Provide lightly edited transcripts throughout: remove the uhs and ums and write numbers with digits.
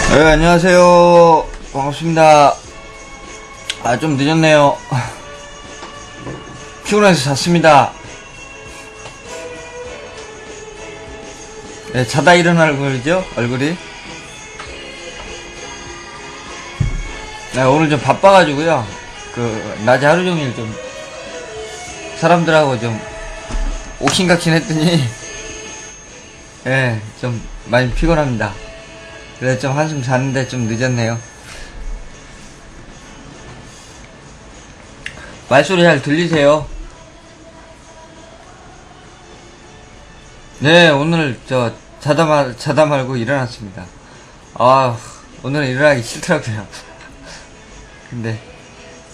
네, 안녕하세요. 반갑습니다. 좀 늦었네요. 피곤해서 잤습니다. 네, 자다 일어날 얼굴이죠? 얼굴이. 네, 오늘 좀 바빠가지고요. 낮에 하루 종일 좀, 사람들하고 좀, 옥신각신 했더니, 예, 좀 많이 피곤합니다. 그래서 좀 한숨 잤는데 좀 늦었네요. 말소리 잘 들리세요? 네, 오늘 자다 말고 일어났습니다. 오늘은 일어나기 싫더라고요. 근데,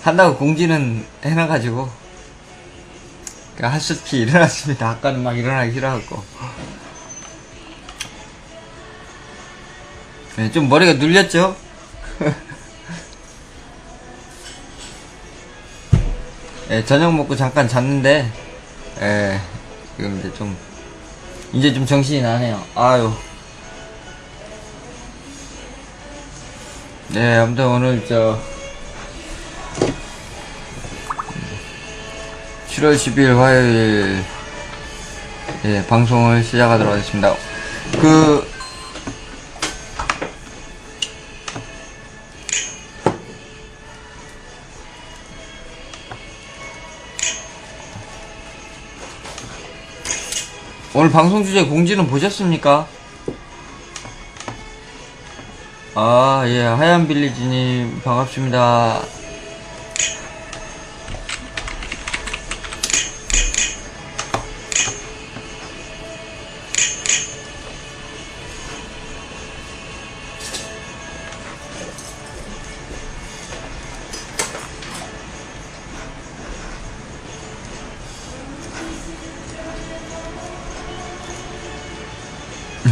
한다고 공지는 해놔가지고, 하숙히 일어났습니다. 아까는 막 일어나기 싫어갖고. 네, 좀 머리가 눌렸죠? 예, 저녁 먹고 잠깐 잤는데, 예, 지금 이제 좀 정신이 나네요. 아유. 네, 아무튼 오늘 7월 10일 화요일, 예, 방송을 시작하도록 하겠습니다. 오늘 방송 주제 공지는 보셨습니까? 예, 하얀 빌리지님, 반갑습니다.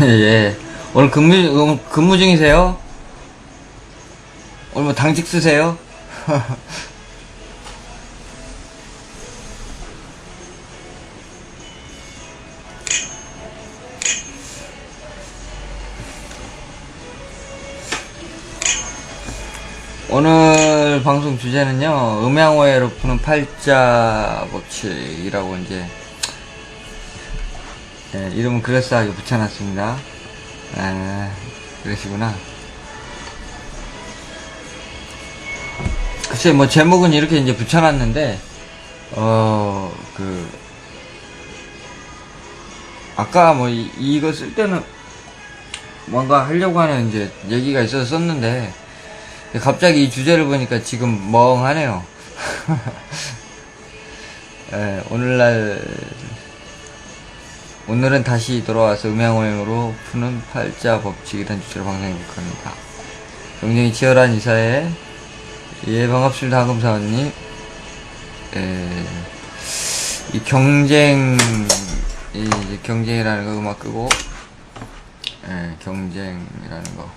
예. 오늘 근무 중이세요? 오늘 뭐 당직 쓰세요? 오늘 방송 주제는요, 음양오해로 푸는 팔자 법칙이라고 이제, 예, 이름은 그럴싸하게 붙여놨습니다. 그러시구나. 글쎄, 뭐, 제목은 이렇게 이제 붙여놨는데, 아까 뭐, 이거 쓸 때는 뭔가 하려고 하는 이제 얘기가 있어서 썼는데, 갑자기 이 주제를 보니까 지금 멍하네요. 예, 오늘은 다시 돌아와서 음양오행으로 푸는 팔자 법칙이라는 주제로 방송해 볼 겁니다. 굉장히 치열한 이사회. 예, 반갑습니다. 황금사원님. 이 경쟁이라는 거 음악 끄고, 경쟁이라는 거.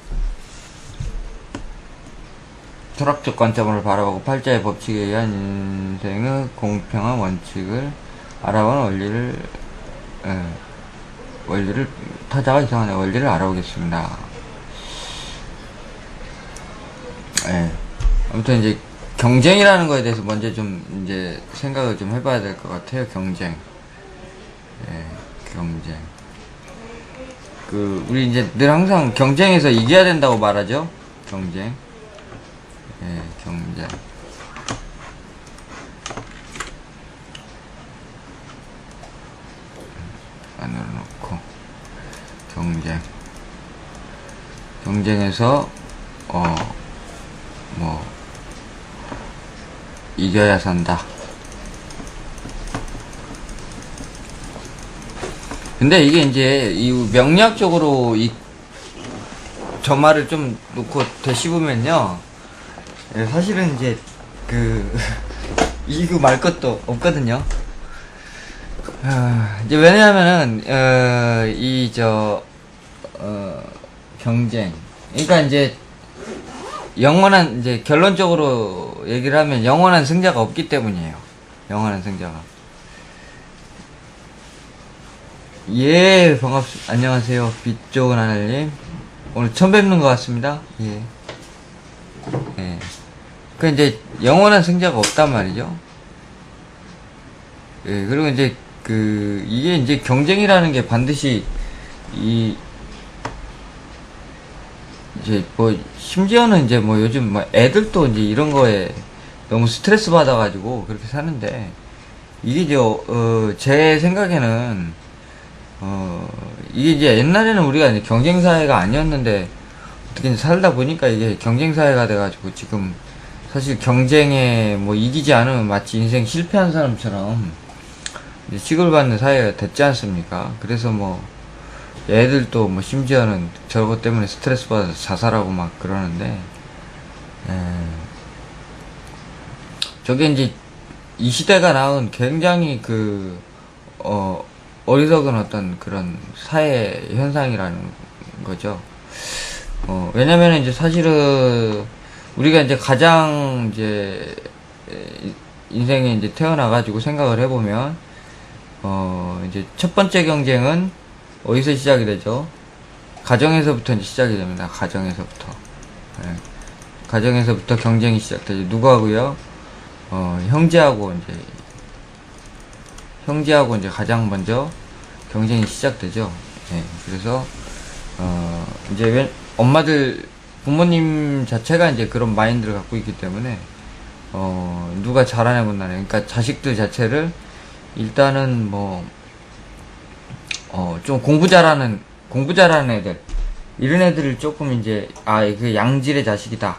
철학적 관점으로 바라보고 팔자의 법칙에 의한 인생의 공평한 원칙을 알아보는 타자가 이상하네. 원리를 알아보겠습니다. 아무튼 이제 경쟁이라는 거에 대해서 먼저 좀 이제 생각을 좀 해봐야 될 것 같아요. 경쟁. 경쟁. 우리 이제 늘 항상 경쟁에서 이겨야 된다고 말하죠. 경쟁. 경쟁. 안으로 놓고 경쟁에서 이겨야 산다. 근데 이게 이제 이 명리학적으로 저 말을 좀 놓고 되씹으면요, 사실은 이제 이거 말 것도 없거든요. 이제 왜냐하면은 경쟁. 그러니까 이제 영원한, 이제 결론적으로 얘기를 하면 영원한 승자가 없기 때문이에요. 영원한 승자가. 예, 반갑습니다. 안녕하세요. 빛 좋은 하늘님. 오늘 처음 뵙는 것 같습니다. 예. 예. 그 이제 영원한 승자가 없단 말이죠. 예. 그리고 이제 이게 이제 경쟁이라는 게 반드시 이제 뭐 심지어는 이제 뭐 요즘 뭐 애들도 이제 이런 거에 너무 스트레스 받아가지고 그렇게 사는데, 이게 이제 제 생각에는 이게 이제 옛날에는 우리가 이제 경쟁사회가 아니었는데 어떻게 이제 살다 보니까 이게 경쟁사회가 돼가지고 지금 사실 경쟁에 뭐 이기지 않으면 마치 인생 실패한 사람처럼 이제 취급받는 사회가 됐지 않습니까? 그래서 뭐 애들도 뭐 심지어는 저것 때문에 스트레스 받아서 자살하고 막 그러는데, 저게 이제 이 시대가 낳은 굉장히 어리석은 어떤 그런 사회 현상이라는 거죠. 왜냐면 이제 사실은 우리가 이제 가장 이제 인생에 이제 태어나가지고 생각을 해보면, 이제 첫 번째 경쟁은 어디서 시작이 되죠? 가정에서부터 이제 시작이 됩니다. 가정에서부터. 예. 가정에서부터 경쟁이 시작되죠. 누구하고요? 형제하고 이제 가장 먼저 경쟁이 시작되죠. 예. 그래서, 이제 부모님 자체가 이제 그런 마인드를 갖고 있기 때문에, 누가 잘하냐 못하냐. 그러니까 자식들 자체를 일단은 좀 공부 잘하는 애들, 이런 애들을 조금 이제, 그 양질의 자식이다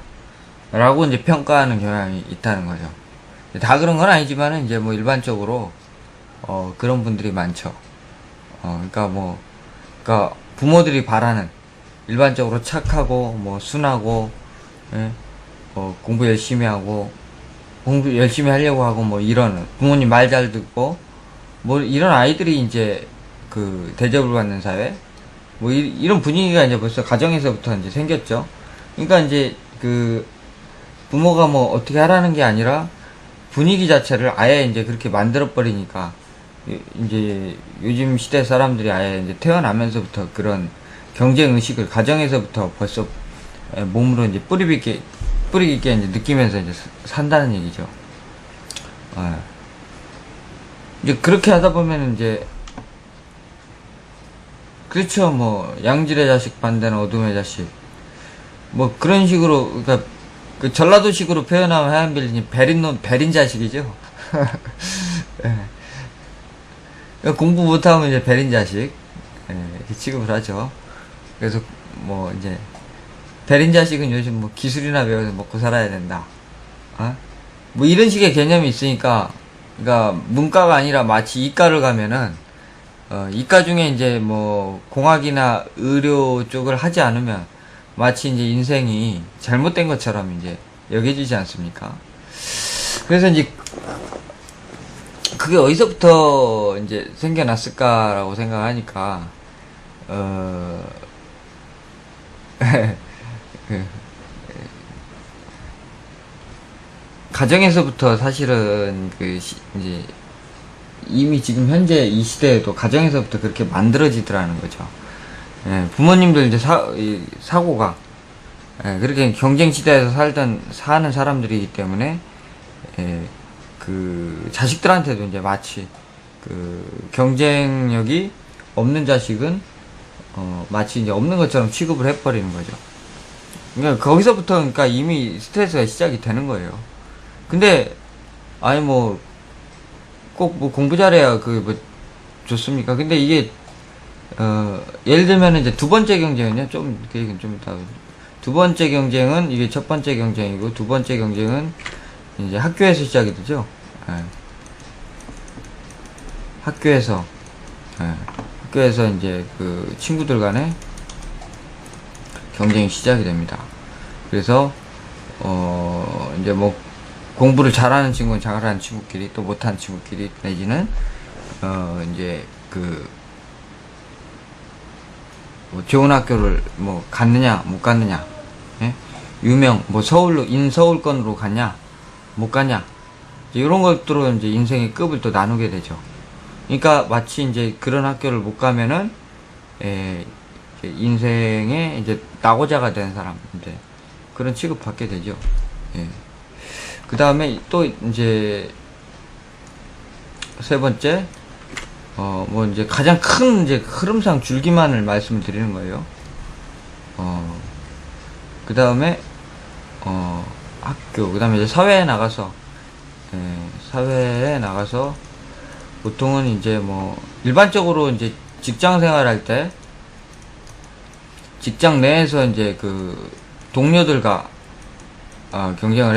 라고 이제 평가하는 경향이 있다는 거죠. 다 그런 건 아니지만은 이제 뭐 일반적으로 그런 분들이 많죠. 그러니까 부모들이 바라는, 일반적으로 착하고 뭐 순하고, 예? 공부 열심히 하고, 공부 열심히 하려고 하고, 뭐 이런 부모님 말 잘 듣고 뭐 이런 아이들이 이제 대접을 받는 사회, 뭐 이런 분위기가 이제 벌써 가정에서부터 이제 생겼죠. 그러니까 이제 부모가 뭐 어떻게 하라는 게 아니라 분위기 자체를 아예 이제 그렇게 만들어 버리니까, 이제 요즘 시대 사람들이 아예 이제 태어나면서부터 그런 경쟁 의식을 가정에서부터 벌써 몸으로 이제 뿌리 깊게 이제 느끼면서 이제 산다는 얘기죠. 이제 그렇게 하다 보면 이제, 그렇죠. 뭐 양질의 자식 반대는 어둠의 자식, 뭐 그런 식으로, 그러니까 그 전라도식으로 표현하면 하얀빌리님 베린 자식이죠. 예. 공부 못하면 이제 베린 자식, 이렇게 취급을 하죠. 그래서 뭐 이제 베린 자식은 요즘 뭐 기술이나 배워서 먹고 살아야 된다, 뭐 이런 식의 개념이 있으니까, 그러니까 문과가 아니라 마치 이과를 가면은, 이과 중에 이제 뭐 공학이나 의료 쪽을 하지 않으면 마치 이제 인생이 잘못된 것처럼 이제 여겨지지 않습니까? 그래서 이제 그게 어디서부터 이제 생겨났을까라고 생각하니까, 가정에서부터 사실은 이제 이미 지금 현재 이 시대에도 가정에서부터 그렇게 만들어지더라는 거죠. 예, 부모님들 이제 사고가, 그렇게 경쟁 시대에서 사는 사람들이기 때문에, 자식들한테도 이제 마치 경쟁력이 없는 자식은 마치 이제 없는 것처럼 취급을 해버리는 거죠. 그러니까 거기서부터, 그러니까 이미 스트레스가 시작이 되는 거예요. 근데 뭐 꼭 뭐 공부 잘해야 뭐 좋습니까? 근데 이게 예를 들면 이제 두 번째 경쟁은요, 그 얘기는 좀 이따. 두 번째 경쟁은 이게 첫 번째 경쟁이고, 두 번째 경쟁은 이제 학교에서 시작이 되죠. 학교에서 이제 친구들 간에 경쟁이 시작이 됩니다. 그래서 이제 뭐 공부를 잘하는 친구는 잘하는 친구끼리, 또 못하는 친구끼리, 내지는 이제 뭐 좋은 학교를 뭐 갔느냐 못 갔느냐, 예? 뭐 인서울권으로 갔냐 못 갔냐, 이런 것들로 이제 인생의 급을 또 나누게 되죠. 그러니까 마치 이제 그런 학교를 못 가면은 이제 인생의 이제 낙오자가 된 사람, 이제 그런 취급받게 되죠. 예. 그 다음에 또 이제 세 번째, 뭐 이제 가장 큰 이제 흐름상 줄기만을 말씀을 드리는 거예요. 그 다음에 학교, 그 다음에 이제 사회에 나가서, 예, 사회에 나가서 보통은 이제 뭐 일반적으로 이제 직장 생활할 때 직장 내에서 이제 그 동료들과 경쟁을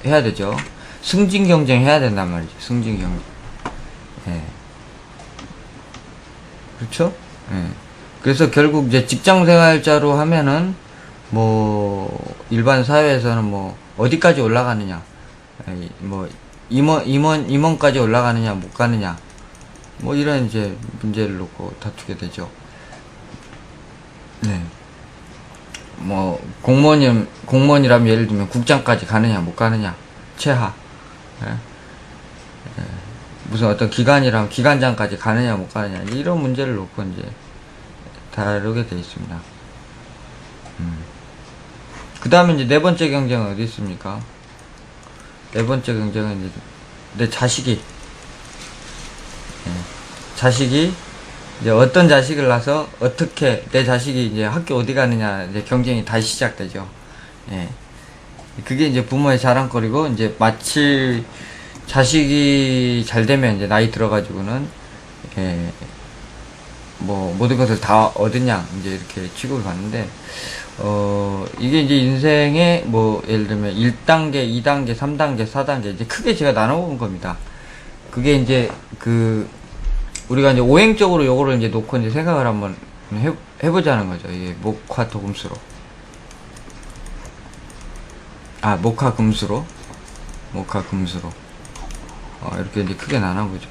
해야 되죠. 승진 경쟁 해야 된단 말이죠. 승진 경쟁. 예. 그렇죠? 예. 그래서 결국 이제 직장 생활자로 하면은 뭐 일반 사회에서는 뭐 어디까지 올라가느냐, 뭐 임원까지 올라가느냐 못 가느냐, 뭐 이런 이제 문제를 놓고 다투게 되죠. 네. 뭐 공무원이라면 예를 들면 국장까지 가느냐 못 가느냐, 최하. 예? 예. 무슨 어떤 기관이라면 기관장까지 가느냐 못 가느냐, 이런 문제를 놓고 이제 다루게 돼 있습니다. 그 다음에 이제 네 번째 경쟁은 어디 있습니까? 네 번째 경쟁은 이제 내 자식이, 자식이 이제 어떤 자식을 낳아서 어떻게 내 자식이 이제 학교 어디 가느냐, 이제 경쟁이 다시 시작되죠. 예. 그게 이제 부모의 자랑거리고, 이제 마치 자식이 잘 되면 이제 나이 들어가지고는, 예, 뭐 모든 것을 다 얻으냐, 이제 이렇게 취급을 받는데, 이게 이제 인생의 뭐 예를 들면 1단계, 2단계, 3단계, 4단계 이제 크게 제가 나눠본 겁니다. 그게 이제 우리가 이제 오행적으로 요거를 이제 놓고 이제 생각을 한번 해보자는 거죠. 이게 목화토금수로. 목화금수로. 이렇게 이제 크게 나눠보죠.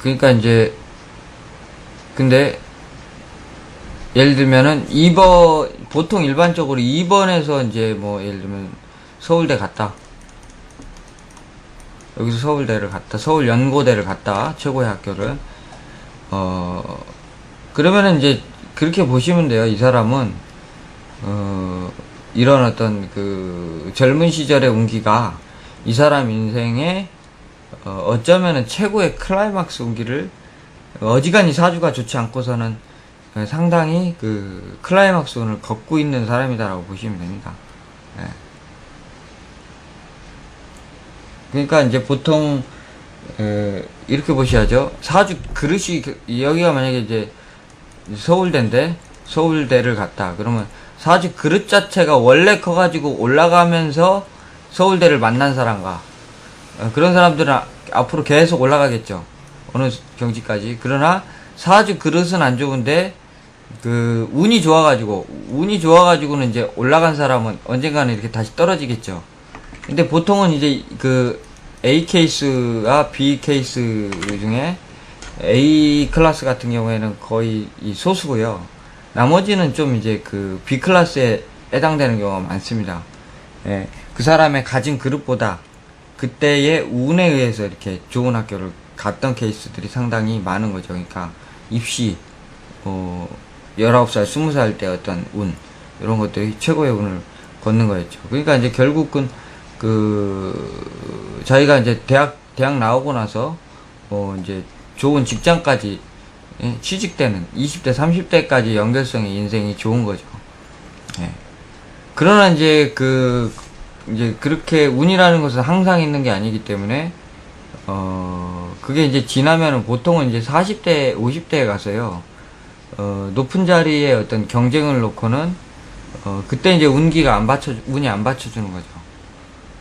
그러니까 이제, 근데, 예를 들면은 보통 일반적으로 2번에서 이제 뭐 예를 들면 서울대 갔다, 여기서 서울대를 갔다, 서울연고대를 갔다, 최고의 학교를, 그러면은 이제 그렇게 보시면 돼요. 이 사람은 이런 어떤 그 젊은 시절의 운기가 이 사람 인생에 어쩌면은 최고의 클라이막스 운기를 어지간히 사주가 좋지 않고서는 상당히 그 클라이막스 운을 걷고 있는 사람이다라고 보시면 됩니다. 예. 그러니까 이제 보통 이렇게 보셔야죠. 사주 그릇이, 여기가 만약에 이제 서울대인데 서울대를 갔다 그러면 사주 그릇 자체가 원래 커가지고 올라가면서 서울대를 만난 사람과, 그런 사람들은 앞으로 계속 올라가겠죠. 어느 경지까지. 그러나 사주 그릇은 안 좋은데 그 운이 좋아가지고는 이제 올라간 사람은 언젠가는 이렇게 다시 떨어지겠죠. 근데 보통은 이제 그 A 케이스와 B 케이스 중에 A 클래스 같은 경우에는 거의 이 소수고요. 나머지는 좀 이제 그 B 클래스에 해당되는 경우가 많습니다. 예, 그 사람의 가진 그릇보다 그때의 운에 의해서 이렇게 좋은 학교를 갔던 케이스들이 상당히 많은 거죠. 그러니까 입시, 19살, 20살 때 어떤 운, 이런 것들이 최고의 운을 걷는 거였죠. 그러니까 이제 결국은 자기가 이제 대학 나오고 나서, 이제 좋은 직장까지, 예, 취직되는 20대, 30대까지 연결성의 인생이 좋은 거죠. 예. 그러나 이제 이제 그렇게 운이라는 것은 항상 있는 게 아니기 때문에, 그게 이제 지나면은 보통은 이제 40대, 50대에 가서요, 높은 자리에 어떤 경쟁을 놓고는, 그때 이제 운이 안 받쳐주는 거죠.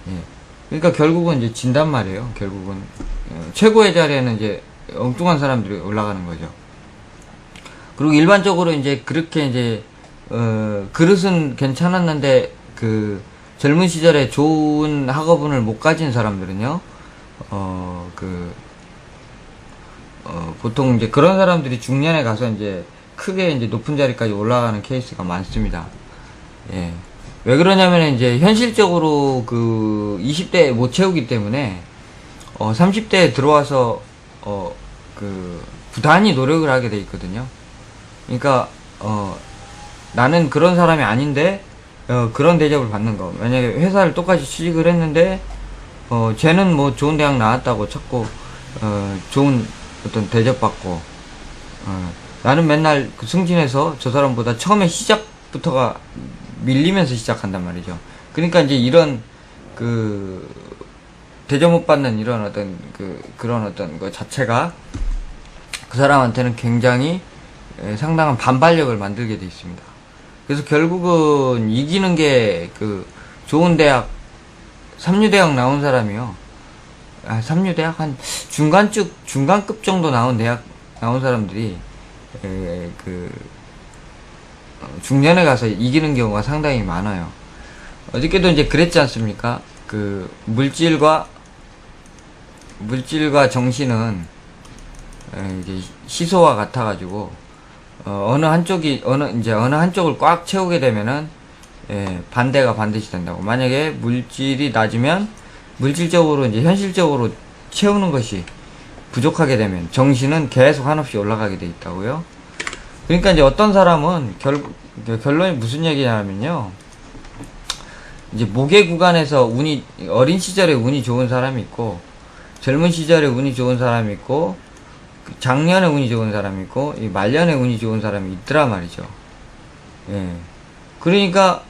예. 그러니까 결국은 이제 진단 말이에요. 결국은, 최고의 자리에는 이제 엉뚱한 사람들이 올라가는 거죠. 그리고 일반적으로 이제 그렇게 이제, 그릇은 괜찮았는데, 젊은 시절에 좋은 학업운을 못 가진 사람들은요, 보통 이제 그런 사람들이 중년에 가서 이제 크게 이제 높은 자리까지 올라가는 케이스가 많습니다. 예. 왜 그러냐면 이제 현실적으로 20대에 못 채우기 때문에, 30대에 들어와서, 부단히 노력을 하게 돼 있거든요. 그러니까 나는 그런 사람이 아닌데 그런 대접을 받는 거. 만약에 회사를 똑같이 취직을 했는데 쟤는 뭐 좋은 대학 나왔다고 자꾸 좋은 어떤 대접받고 나는 맨날 그 승진해서 저 사람보다 처음에 시작부터가 밀리면서 시작한단 말이죠. 그러니까 이제 이런 그 대접 못 받는 이런 어떤 그런 어떤 거 자체가 그 사람한테는 굉장히 상당한 반발력을 만들게 돼 있습니다. 그래서 결국은 이기는 게 좋은 대학, 삼류대학 나온 사람이요. 삼류대학 한 중간급 정도 나온 대학 나온 사람들이 중년에 가서 이기는 경우가 상당히 많아요. 어저께도 이제 그랬지 않습니까? 물질과 정신은 이제 시소와 같아가지고 어느 한쪽을 꽉 채우게 되면은 반대가 반드시 된다고. 만약에 물질이 낮으면 물질적으로 이제 현실적으로 채우는 것이 부족하게 되면 정신은 계속 한없이 올라가게 돼 있다고요. 그러니까 이제 어떤 사람은 결론이 무슨 얘기냐면요. 이제 모계 구간에서 어린 시절에 운이 좋은 사람이 있고, 젊은 시절에 운이 좋은 사람이 있고, 작년에 운이 좋은 사람이 있고, 말년에 운이 좋은 사람이 있더라 말이죠. 예. 그러니까,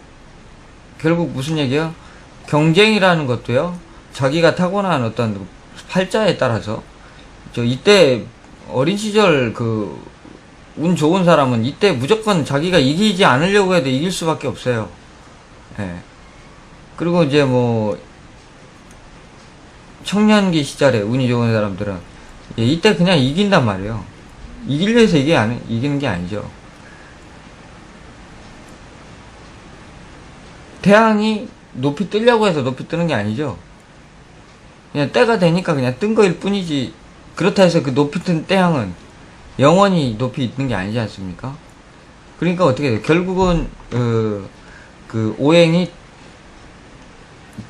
결국 무슨 얘기요? 경쟁이라는 것도요, 자기가 타고난 어떤 팔자에 따라서, 이때, 어린 시절 운 좋은 사람은 이때 무조건 자기가 이기지 않으려고 해도 이길 수밖에 없어요. 예. 그리고 이제 청년기 시절에 운이 좋은 사람들은 이때 그냥 이긴단 말이에요. 이기려 해서 이기는 게 아니죠. 태양이 높이 뜨려고 해서 높이 뜨는 게 아니죠. 그냥 때가 되니까 그냥 뜬 거일 뿐이지. 그렇다 해서 그 높이 뜬 태양은 영원히 높이 있는 게 아니지 않습니까? 그러니까 어떻게 돼요? 결국은 오행이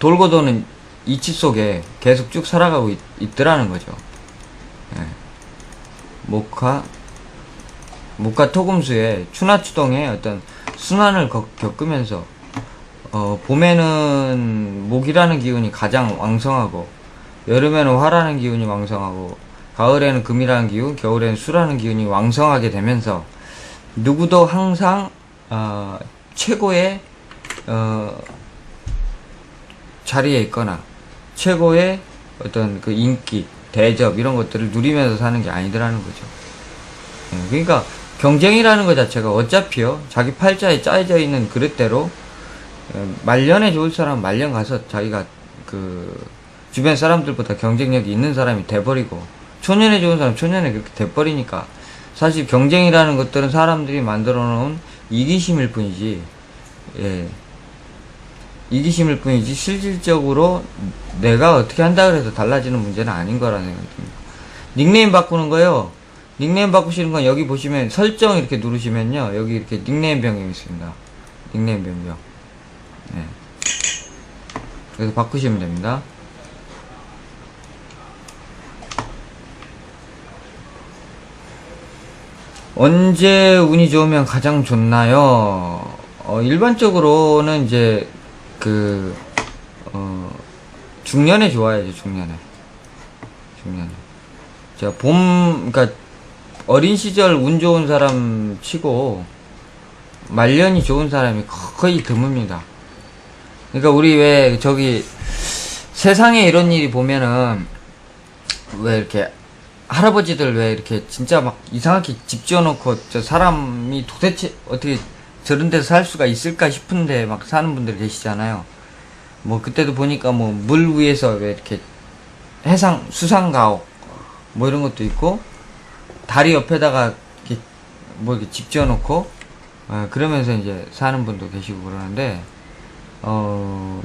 돌고 도는 이치 속에 계속 쭉 살아가고 있더라는 거죠. 예. 목화 토금수의 추나추동의 어떤 순환을 겪으면서 봄에는 목이라는 기운이 가장 왕성하고, 여름에는 화라는 기운이 왕성하고, 가을에는 금이라는 기운, 겨울에는 수라는 기운이 왕성하게 되면서 누구도 항상 최고의 자리에 있거나 최고의 어떤 인기, 대접 이런 것들을 누리면서 사는 게 아니더라는 거죠. 그러니까 경쟁이라는 것 자체가 어차피요, 자기 팔자에 짜여져 있는 그릇대로 말년에 좋을 사람은 말년 가서 자기가 주변 사람들보다 경쟁력이 있는 사람이 돼버리고, 초년에 좋은 사람 초년에 그렇게 돼버리니까 사실 경쟁이라는 것들은 사람들이 만들어 놓은 이기심일 뿐이지, 이기심일 뿐이지 실질적으로 내가 어떻게 한다 그래서 달라지는 문제는 아닌 거라는 생각이 듭니다. 닉네임 바꾸는 거요. 닉네임 바꾸시는 건 여기 보시면 설정 이렇게 누르시면요, 여기 이렇게 닉네임 변경이 있습니다. 닉네임 변경. 그래서 바꾸시면 됩니다. 언제 운이 좋으면 가장 좋나요? 일반적으로는 이제 중년에 좋아야죠. 중년에. 자, 그러니까 어린 시절 운 좋은 사람 치고 말년이 좋은 사람이 거의 드뭅니다. 그러니까 우리 왜 세상에 이런 일이 보면은 왜 이렇게 할아버지들 왜 이렇게 진짜 막 이상하게 집 지어놓고 저 사람이 도대체 어떻게 저런 데서 살 수가 있을까 싶은데 막 사는 분들 계시잖아요. 그때도 보니까 물 위에서 왜 이렇게 수상가옥 이런 것도 있고, 다리 옆에다가 이렇게 집 지어놓고 그러면서 이제 사는 분도 계시고 그러는데,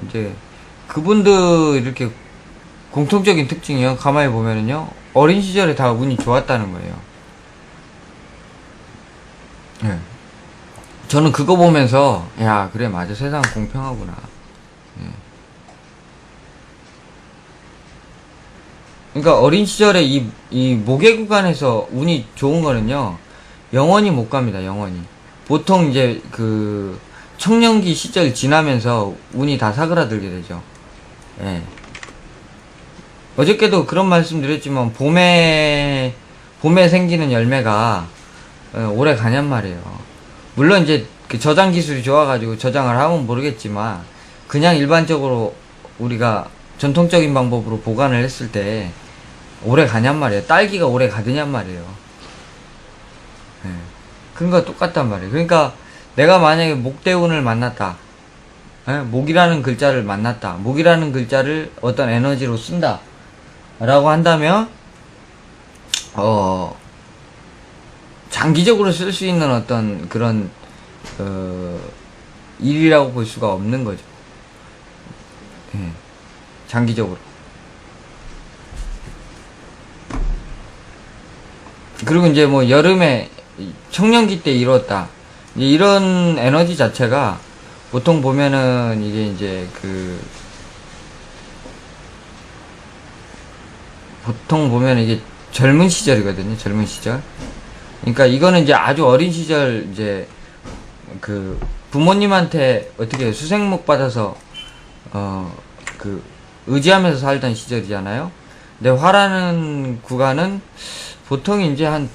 이제 그분들 이렇게 공통적인 특징이요, 가만히 보면은요, 어린 시절에 다 운이 좋았다는 거예요. 네. 저는 그거 보면서 야, 그래, 맞아, 세상 공평하구나. 네. 그러니까 어린 시절에 이 모계 구간에서 운이 좋은 거는요, 영원히 못 갑니다, 영원히. 보통 이제 그 청년기 시절 지나면서 운이 다 사그라들게 되죠. 예. 어저께도 그런 말씀 드렸지만, 봄에 생기는 열매가 오래 가냔 말이에요. 물론 이제 그 저장 기술이 좋아가지고 저장을 하면 모르겠지만, 그냥 일반적으로 우리가 전통적인 방법으로 보관을 했을 때 오래 가냔 말이에요. 딸기가 오래 가느냔 말이에요. 예. 그런 거 똑같단 말이에요. 그러니까 내가 만약에 목대운을 만났다. 예? 목이라는 글자를 만났다. 목이라는 글자를 어떤 에너지로 쓴다. 라고 한다면, 장기적으로 쓸 수 있는 어떤 그런, 일이라고 볼 수가 없는 거죠. 예. 장기적으로. 그리고 이제 뭐 여름에 청년기 때 이뤘다. 이제 이런 에너지 자체가 보통 보면은 이게 이제 보통 보면 이게 젊은 시절이거든요. 젊은 시절. 그러니까 이거는 이제 아주 어린 시절 이제 부모님한테 어떻게 수생목 받아서 의지하면서 살던 시절이잖아요. 근데 화라는 구간은 보통 이제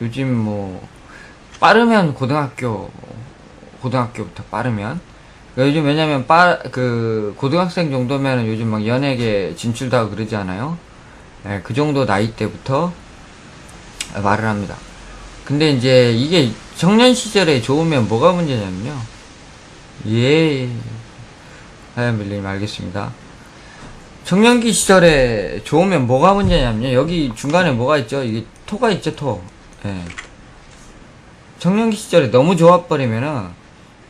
요즘 뭐 빠르면 고등학교부터 빠르면 그러니까 요즘 왜냐면 고등학생 정도면 요즘 막 연예계 진출도 하고 그러지 않아요? 네, 그 정도 나이 때부터 말을 합니다. 근데 이제 이게 청년 시절에 좋으면 뭐가 문제냐면요. 예, 하얀빌님 알겠습니다. 청년기 시절에 좋으면 뭐가 문제냐면요. 여기 중간에 뭐가 있죠? 이게 토가 있죠, 토. 예. 청년기 시절에 너무 좋아버리면은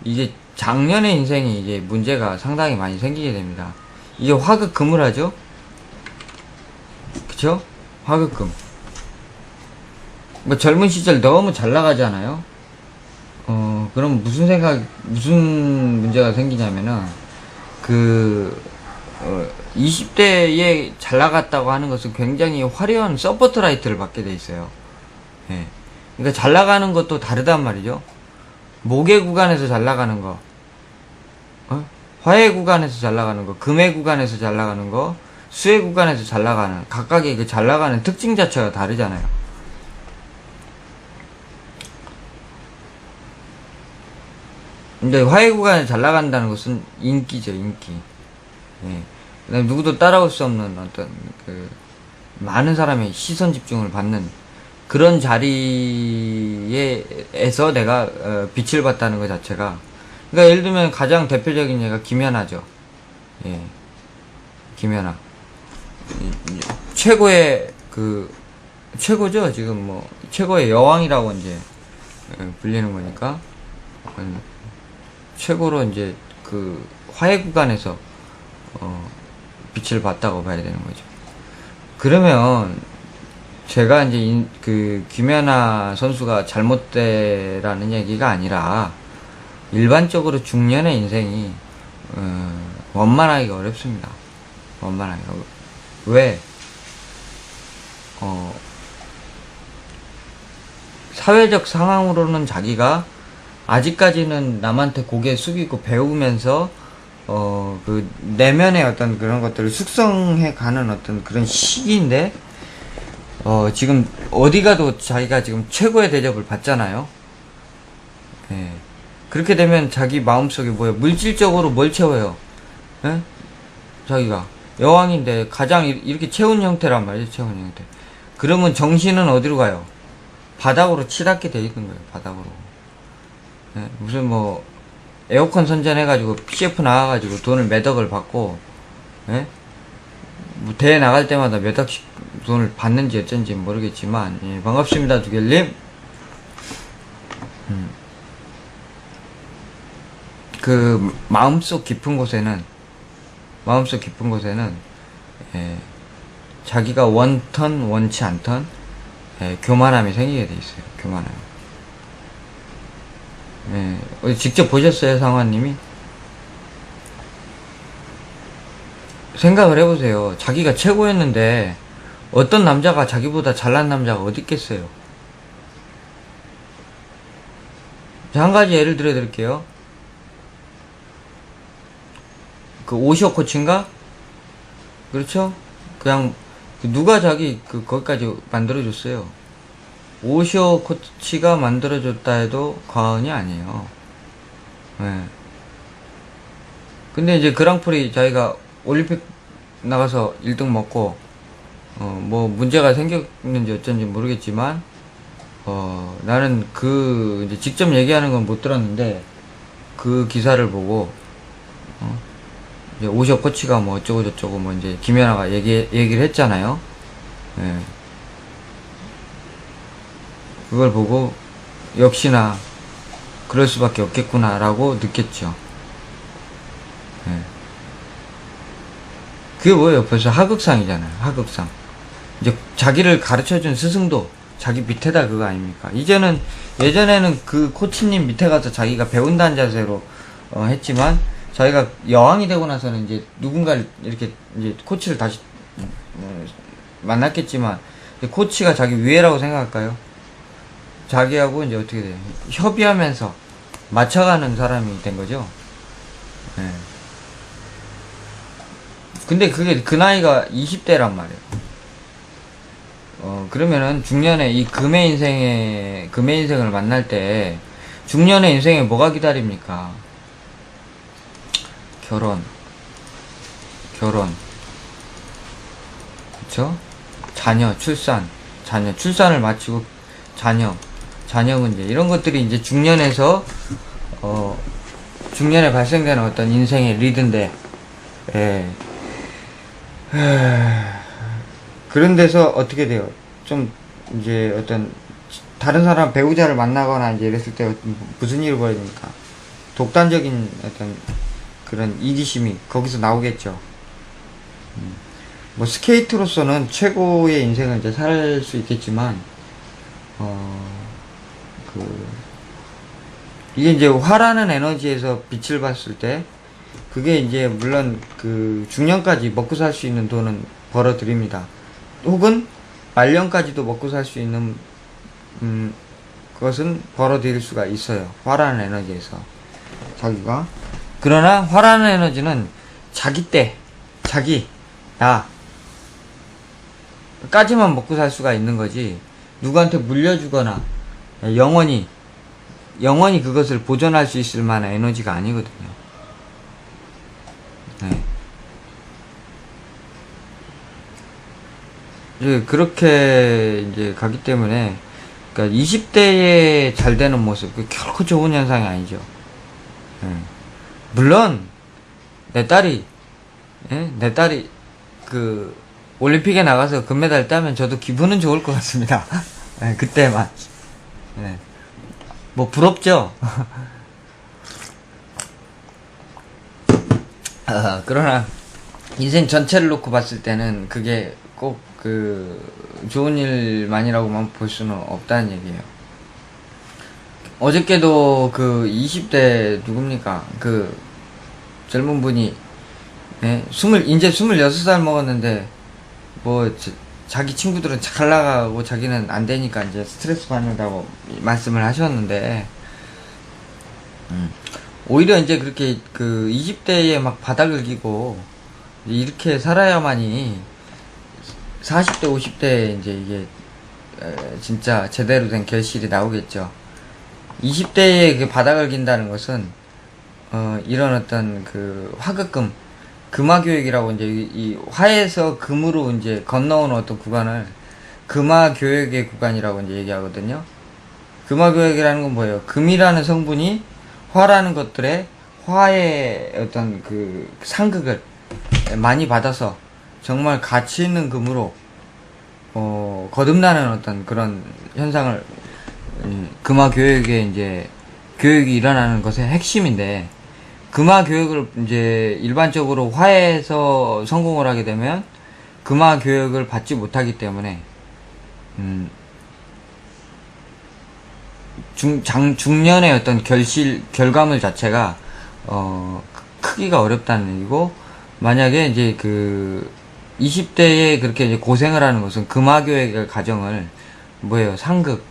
이제 장년의 인생이 이제 문제가 상당히 많이 생기게 됩니다. 이게 화극금을 하죠? 그쵸? 화극금. 뭐 젊은 시절 너무 잘 나가잖아요? 그럼 무슨 문제가 생기냐면은, 20대에 잘 나갔다고 하는 것은 굉장히 화려한 서포트라이트를 받게 돼 있어요. 예. 그러니까 잘 나가는 것도 다르단 말이죠. 목의 구간에서 잘 나가는 거, 화의 구간에서 잘 나가는 거, 금의 구간에서 잘 나가는 거, 수의 구간에서 잘 나가는, 각각의 그 잘 나가는 특징 자체가 다르잖아요. 근데 화의 구간에 잘 나간다는 것은 인기죠, 인기. 예. 그다음에 누구도 따라올 수 없는 어떤 많은 사람의 시선 집중을 받는 그런 자리에서 내가 빛을 봤다는 것 자체가, 그러니까 예를 들면 가장 대표적인 예가 김연아죠. 예, 김연아 최고의 최고죠. 지금 뭐 최고의 여왕이라고 이제 불리는 거니까 최고로 이제 화해 구간에서 빛을 봤다고 봐야 되는 거죠. 그러면 제가 이제 김연아 선수가 잘못되라는 얘기가 아니라 일반적으로 중년의 인생이 원만하기가 어렵습니다. 원만하기가. 왜? 사회적 상황으로는 자기가 아직까지는 남한테 고개 숙이고 배우면서 내면의 어떤 그런 것들을 숙성해 가는 어떤 그런 시기인데, 지금 어디 가도 자기가 지금 최고의 대접을 받잖아요. 예. 그렇게 되면 자기 마음속에 물질적으로 뭘 채워요? 예? 자기가 여왕인데 가장 이렇게 채운 형태란 말이죠, 채운 형태. 그러면 정신은 어디로 가요? 바닥으로 치닫게 돼 있는 거예요, 바닥으로. 예? 무슨 에어컨 선전해가지고 CF 나와가지고 돈을 몇 억을 받고, 예? 뭐 대회 나갈 때마다 몇 억씩 돈을 받는지 어쩐지 모르겠지만, 예, 반갑습니다, 두결님. 마음속 깊은 곳에는, 예, 자기가 원턴, 원치 않던, 예, 교만함이 생기게 돼 있어요, 교만함. 예, 직접 보셨어요, 상화님이? 생각을 해보세요. 자기가 최고였는데 어떤 남자가 자기보다 잘난 남자가 어디 있겠어요? 자, 한 가지 예를 들어 드릴게요. 그 오시오 코치인가? 그렇죠? 그냥 누가 자기 거기까지 만들어줬어요. 오시오 코치가 만들어줬다 해도 과언이 아니에요. 네. 근데 이제 그랑프리 자기가 올림픽 나가서 1등 먹고 뭐 문제가 생겼는지 어쩐지 모르겠지만 나는 이제 직접 얘기하는 건 못 들었는데 그 기사를 보고 이제 오시오 코치가 뭐 어쩌고 저쩌고 뭐 이제 김연아가 얘기를 했잖아요. 예. 그걸 보고 역시나 그럴 수밖에 없겠구나라고 느꼈죠. 예. 그게 뭐예요? 벌써 하극상이잖아요. 하극상. 이제 자기를 가르쳐준 스승도 자기 밑에다 그거 아닙니까? 예전에는 그 코치님 밑에 가서 자기가 배운다는 자세로 했지만 자기가 여왕이 되고 나서는 이제 누군가를 이렇게 이제 코치를 다시 만났겠지만 코치가 자기 위에라고 생각할까요? 자기하고 이제 어떻게 돼요? 협의하면서 맞춰가는 사람이 된 거죠. 네. 근데 그게 그 나이가 20대란 말이에요. 그러면은 중년에 이 금의 인생을 만날 때 중년의 인생에 뭐가 기다립니까? 결혼, 그쵸? 출산을 마치고 자녀 문제, 이런 것들이 이제 중년에 발생되는 어떤 인생의 리드인데, 예. 그런 데서 어떻게 돼요? 좀, 이제 어떤, 다른 사람 배우자를 만나거나 이제 이랬을 때 무슨 일이 벌어집니까? 독단적인 어떤 그런 이기심이 거기서 나오겠죠. 뭐 스케이트로서는 최고의 인생을 이제 살 수 있겠지만, 이게 이제 화라는 에너지에서 빛을 봤을 때, 그게 이제 물론 그 중년까지 먹고 살 수 있는 돈은 벌어드립니다. 혹은 말년까지도 먹고 살 수 있는 그것은 벌어들일 수가 있어요. 화라는 에너지에서 자기가. 그러나 화라는 에너지는 나 까지만 먹고 살 수가 있는 거지, 누구한테 물려주거나 영원히 그것을 보존할 수 있을 만한 에너지가 아니거든요. 네. 그렇게 이제 가기 때문에, 그러니까 20대에 잘 되는 모습, 그 결코 좋은 현상이 아니죠. 네. 물론 내 딸이 그 올림픽에 나가서 금메달 따면 저도 기분은 좋을 것 같습니다. 네, 그때만. 네. 뭐 부럽죠. 그러나 인생 전체를 놓고 봤을 때는 그게 꼭 좋은 일만이라고만 볼 수는 없다는 얘기예요. 어저께도 20대 누굽니까? 젊은 분이, 네? 이제 26살 먹었는데, 자기 친구들은 잘 나가고 자기는 안 되니까 이제 스트레스 받는다고 말씀을 하셨는데, 오히려 이제 그렇게 20대에 막 바닥을 기고, 이렇게 살아야만이 40대, 50대에 이제 이게, 진짜 제대로 된 결실이 나오겠죠. 20대에 바닥을 긴다는 것은, 이런 어떤 화급금, 금화교육이라고 이제 이 화에서 금으로 이제 건너오는 어떤 구간을 금화교육의 구간이라고 이제 얘기하거든요. 금화교육이라는 건 뭐예요? 금이라는 성분이 화라는 것들의 화의 어떤 상극을 많이 받아서 정말 가치 있는 금으로, 거듭나는 어떤 그런 현상을, 금화교육의 이제 교육이 일어나는 것의 핵심인데, 금화 교육을 이제 일반적으로 화에서 성공을 하게 되면 금화 교육을 받지 못하기 때문에 중년의 어떤 결과물 자체가 크기가 어렵다는 얘기고, 만약에 이제 20대에 그렇게 이제 고생을 하는 것은 금화 교육의 가정을 상극,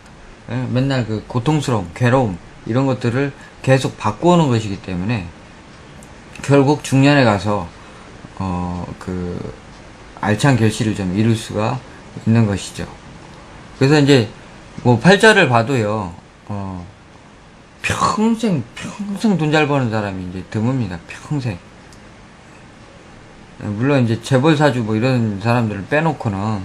맨날 고통스러움, 괴로움 이런 것들을 계속 바꾸오는 것이기 때문에 결국 중년에 가서 알찬 결실을 좀 이룰 수가 있는 것이죠. 그래서 이제 뭐 팔자를 봐도요, 평생 돈 잘 버는 사람이 이제 드뭅니다. 평생. 물론 이제 재벌 사주 뭐 이런 사람들을 빼놓고는,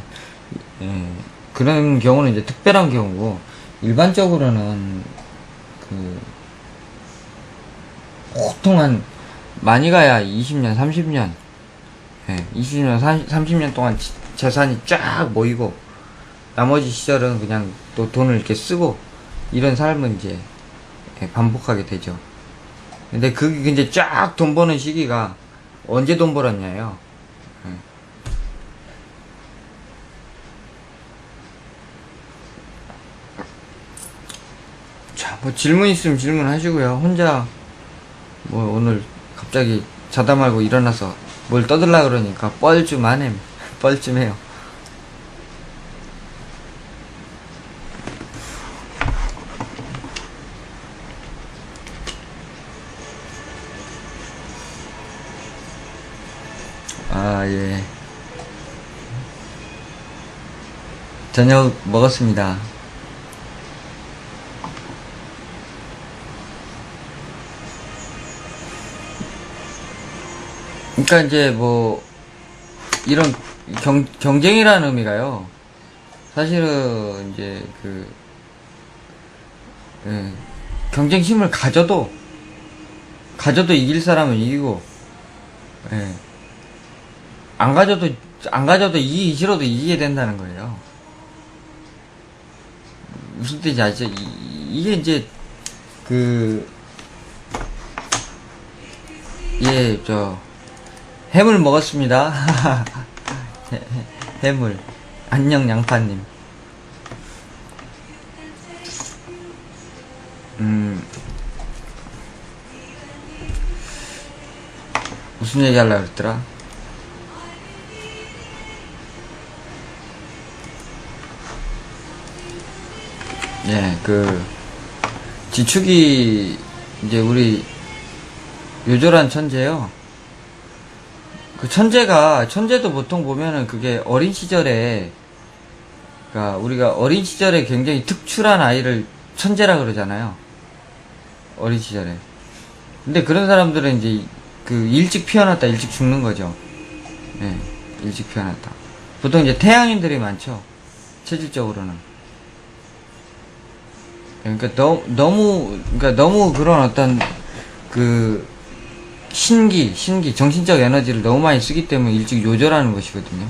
예, 그런 경우는 이제 특별한 경우고, 일반적으로는 보통 많이 가야 20년, 30년, 예, 20년, 30년 동안 재산이 쫙 모이고, 나머지 시절은 그냥 또 돈을 이렇게 쓰고, 이런 삶은 이제, 예, 반복하게 되죠. 근데 그게 이제 쫙 돈 버는 시기가 언제 돈 벌었냐요? 예. 자, 뭐 질문 있으면 질문하시고요. 혼자 뭐 오늘 갑자기 자다 말고 일어나서 뭘 떠들라 그러니까 뻘쭘하네. 뻘쭘해요. 아, 예. 저녁 먹었습니다. 그러니까 이제 뭐 이런 경쟁이라는 의미가요. 사실은 이제 예, 경쟁심을 가져도 이길 사람은 이기고, 예, 안 가져도 이기기 싫어도 이기게 된다는 거예요. 무슨 뜻인지 아시죠? 이게 이제 예, 해물 먹었습니다. 해물. 안녕, 양파님. 무슨 얘기 하려고 그랬더라? 예, 지축이, 이제 우리, 요절한 천재요. 천재도 보통 보면은 그게 어린 시절에, 그니까 우리가 어린 시절에 굉장히 특출한 아이를 천재라 그러잖아요. 어린 시절에. 근데 그런 사람들은 이제 일찍 피어났다 일찍 죽는 거죠. 예, 일찍 피어났다. 보통 이제 태양인들이 많죠. 체질적으로는. 그러니까 너무 그런 어떤 신기, 정신적 에너지를 너무 많이 쓰기 때문에 일찍 요절하는 것이거든요.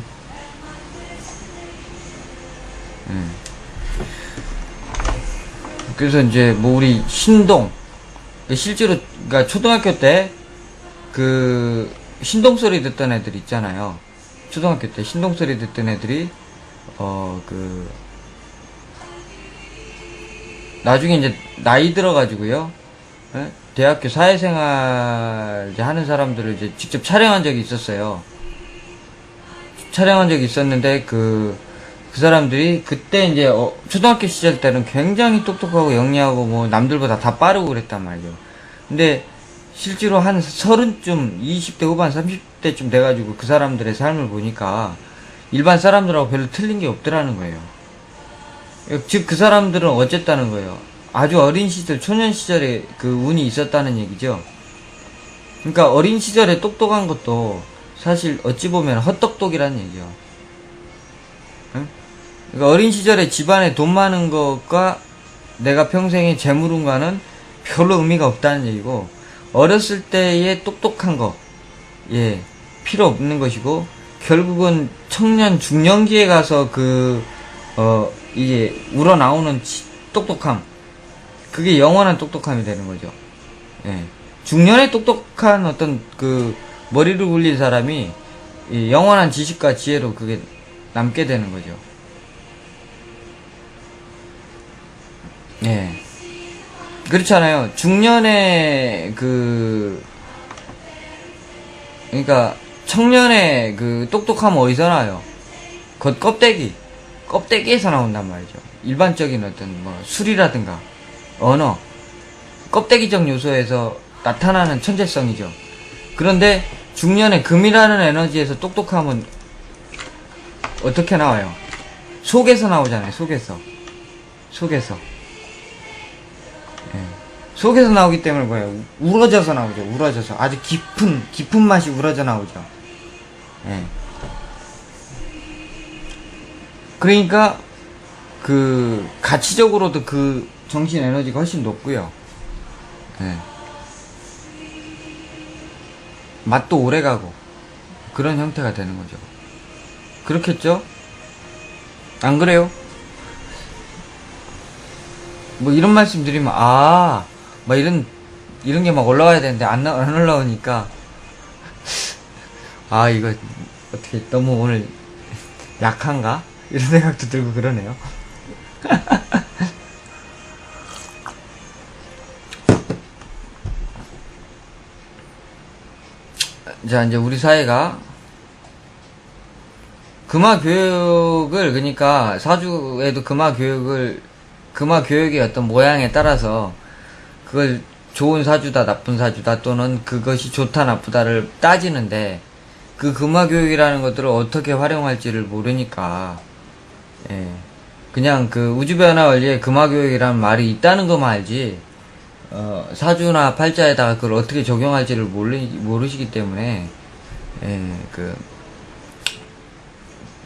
그래서 이제 뭐 우리 신동, 실제로 그러니까 초등학교 때 신동 소리 듣던 애들 있잖아요. 초등학교 때 신동 소리 듣던 애들이 나중에 이제 나이 들어가지고요, 예? 대학교 사회생활 이제 하는 사람들을 이제 직접 촬영한 적이 있었어요. 촬영한 적이 있었는데 그 사람들이 그때 이제 초등학교 시절 때는 굉장히 똑똑하고 영리하고 뭐 남들보다 다 빠르고 그랬단 말이죠. 근데 실제로 한 30쯤 20대 후반 30대쯤 돼가지고 그 사람들의 삶을 보니까 일반 사람들하고 별로 틀린 게 없더라는 거예요. 즉 그 사람들은 어쨌다는 거예요. 아주 어린 시절, 초년 시절에 운이 있었다는 얘기죠. 그러니까 어린 시절에 똑똑한 것도 사실 어찌 보면 헛똑똑이라는 얘기죠. 응? 그러니까 어린 시절에 집안에 돈 많은 것과 내가 평생에 재물운과는 별로 의미가 없다는 얘기고, 어렸을 때의 똑똑한 거, 예, 필요 없는 것이고, 결국은 청년, 중년기에 가서 이게 우러나오는 똑똑함, 그게 영원한 똑똑함이 되는 거죠. 예. 중년에 똑똑한 어떤 머리를 굴린 사람이 영원한 지식과 지혜로 그게 남게 되는 거죠. 예. 그렇잖아요. 중년에 그러니까 청년의 똑똑함은 어디서 나와요? 껍데기에서 나온단 말이죠. 일반적인 어떤 술이라든가 언어, 껍데기적 요소에서 나타나는 천재성이죠. 그런데 중년의 금이라는 에너지에서 똑똑함은 어떻게 나와요? 속에서 나오잖아요. 속에서. 예. 속에서 나오기 때문에 뭐예요? 우러져서 나오죠. 우러져서. 아주 깊은 맛이 우러져 나오죠. 예. 그러니까 그 가치적으로도 그 정신 에너지가 훨씬 높고요. 예. 맛도 오래가고 그런 형태가 되는 거죠. 그렇겠죠? 안 그래요? 뭐 이런 말씀 드리면 막 이런 게 막 올라와야 되는데 안 올라오니까 이거 어떻게 너무 오늘 약한가? 이런 생각도 들고 그러네요. 자, 이제 우리 사회가 금화 교육을, 그러니까 사주에도 금화 교육의 어떤 모양에 따라서 그걸 좋은 사주다, 나쁜 사주다, 또는 그것이 좋다, 나쁘다를 따지는데, 그 금화 교육이라는 것들을 어떻게 활용할지를 모르니까, 예. 그냥 그 우주변화 원리에 금화 교육이라는 말이 있다는 것만 알지, 사주나 팔자에다가 그걸 어떻게 적용할지를 모르시기 때문에,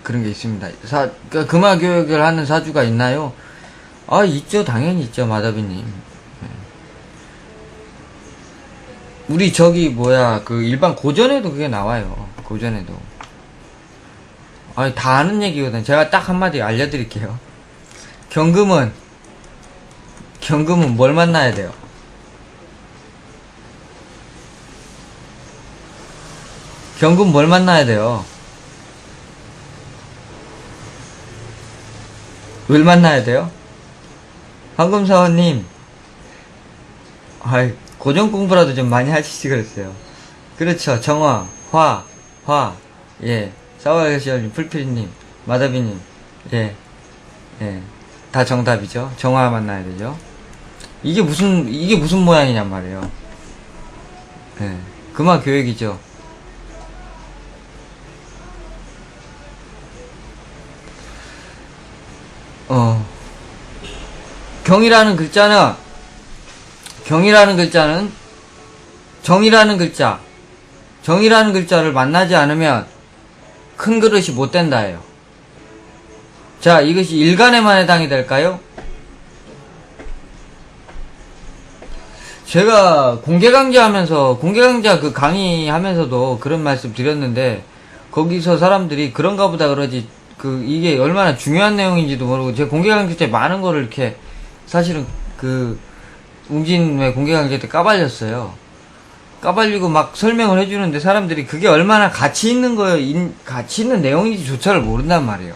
그런 게 있습니다. 그러니까 금화 교육을 하는 사주가 있나요? 있죠. 당연히 있죠. 마더비님. 우리 그 일반 고전에도 그게 나와요. 고전에도. 다 아는 얘기거든. 제가 딱 한마디 알려드릴게요. 경금은 뭘 만나야 돼요? 경금 뭘 만나야 돼요? 을 만나야 돼요? 황금사원님, 고전 공부라도 좀 많이 하시지 그랬어요. 그렇죠. 정화, 화, 예. 사와가시얼님, 풀필님, 마다비님, 예. 다 정답이죠. 정화 만나야 되죠. 이게 무슨 모양이냔 말이에요. 예. 금화 교육이죠. 경이라는 글자는 정이라는 글자를 만나지 않으면 큰 그릇이 못 된다예요. 자, 이것이 일간에만 해당이 될까요? 제가 공개강좌 그 강의하면서도 그런 말씀 드렸는데, 거기서 사람들이 그런가 보다 그러지, 이게 얼마나 중요한 내용인지도 모르고, 제 공개강좌 때 많은 거를 이렇게, 사실은 웅진회 공개강좌 때 까발렸어요. 까발리고 막 설명을 해주는데 사람들이 그게 얼마나 가치 있는 내용인지 조차를 모른단 말이에요.